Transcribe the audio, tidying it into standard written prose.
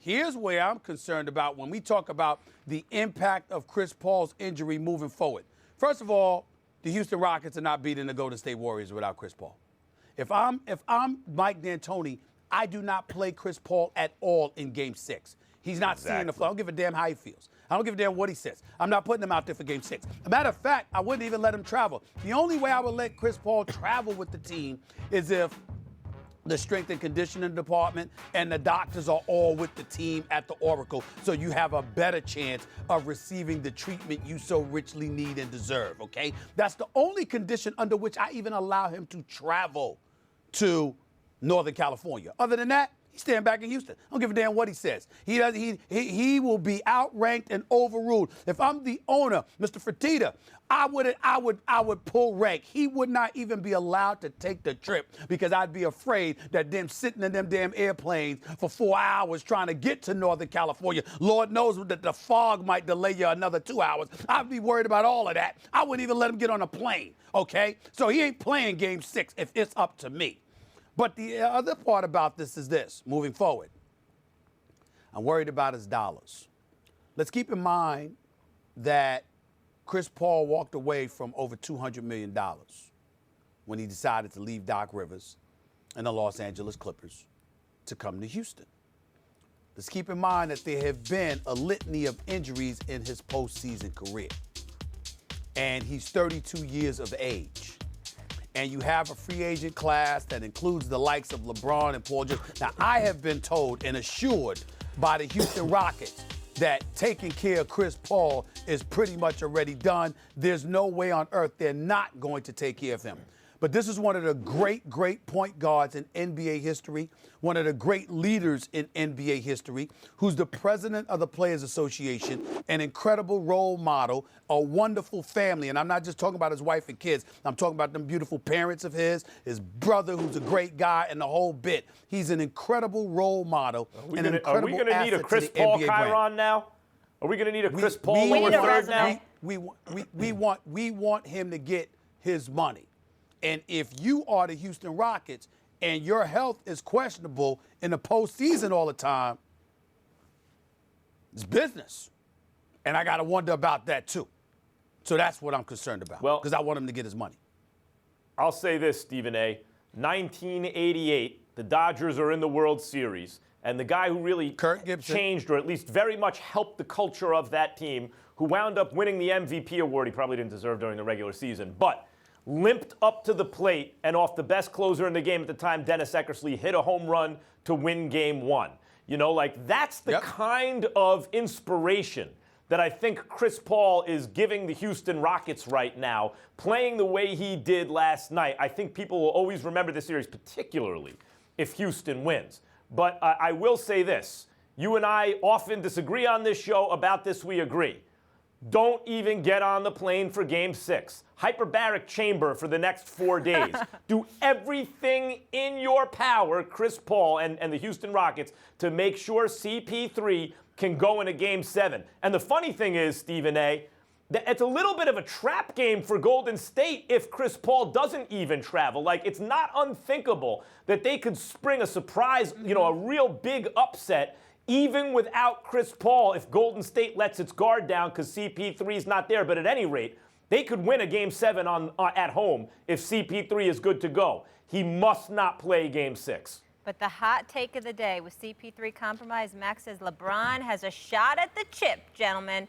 Here's where I'm concerned about when we talk about the impact of Chris Paul's injury moving forward. First of all, the Houston Rockets are not beating the Golden State Warriors without Chris Paul. If I'm Mike D'Antoni, I do not play Chris Paul at all in Game 6. He's not seeing the floor. I don't give a damn how he feels. I don't give a damn what he says. I'm not putting him out there for Game 6. As a matter of fact, I wouldn't even let him travel. The only way I would let Chris Paul travel with the team is if the strength and conditioning department and the doctors are all with the team at the Oracle, so you have a better chance of receiving the treatment you so richly need and deserve, okay? That's the only condition under which I even allow him to travel to Northern California. Other than that, he's staying back in Houston. I don't give a damn what he says. He will be outranked and overruled. If I'm the owner, Mr. Fertitta, I would pull rank. He would not even be allowed to take the trip because I'd be afraid that them sitting in them damn airplanes for 4 hours trying to get to Northern California, Lord knows that the fog might delay you another 2 hours. I'd be worried about all of that. I wouldn't even let him get on a plane, okay? So he ain't playing Game 6 if it's up to me. But the other part about this is this, moving forward. I'm worried about his dollars. Let's keep in mind that Chris Paul walked away from over $200 million when he decided to leave Doc Rivers and the Los Angeles Clippers to come to Houston. Let's keep in mind that there have been a litany of injuries in his postseason career. And he's 32 years of age. And you have a free agent class that includes the likes of LeBron and Paul George. Now, I have been told and assured by the Houston Rockets that taking care of Chris Paul is pretty much already done. There's no way on earth they're not going to take care of him. But this is one of the great point guards in NBA history, one of the great leaders in NBA history, who's the president of the Players Association, an incredible role model, a wonderful family. And I'm not just talking about his wife and kids. I'm talking about them beautiful parents of his brother, who's a great guy, and the whole bit. He's an incredible role model and an incredible asset to the NBA brand. Are we going to need a Chris Paul Chiron now? Are we going to need a Chris Paul lower third now? We want him to get his money. And if you are the Houston Rockets and your health is questionable in the postseason all the time, it's business. And I got to wonder about that, too. So that's what I'm concerned about, because I want him to get his money. I'll say this, Stephen A. 1988, the Dodgers are in the World Series, and the guy who really changed, or at least very much helped the culture of that team, who wound up winning the MVP award he probably didn't deserve during the regular season, but limped up to the plate, and off the best closer in the game at the time, Dennis Eckersley, hit a home run to win Game 1. You know, like, that's the kind of inspiration that I think Chris Paul is giving the Houston Rockets right now, playing the way he did last night. I think people will always remember this series, particularly if Houston wins. But I will say this. You and I often disagree on this show. About this, we agree. Don't even get on the plane for Game 6. Hyperbaric chamber for the next 4 days. Do everything in your power, Chris Paul and the Houston Rockets, to make sure CP3 can go into Game 7. And the funny thing is, Stephen A., that it's a little bit of a trap game for Golden State if Chris Paul doesn't even travel. Like, it's not unthinkable that they could spring a surprise, you know, a real big upset even without Chris Paul if Golden State lets its guard down because CP3 is not there. But at any rate, they could win a Game 7 at home if CP3 is good to go. He must not play Game 6. But the hot take of the day with CP3 compromise, Max says LeBron has a shot at the chip, gentlemen.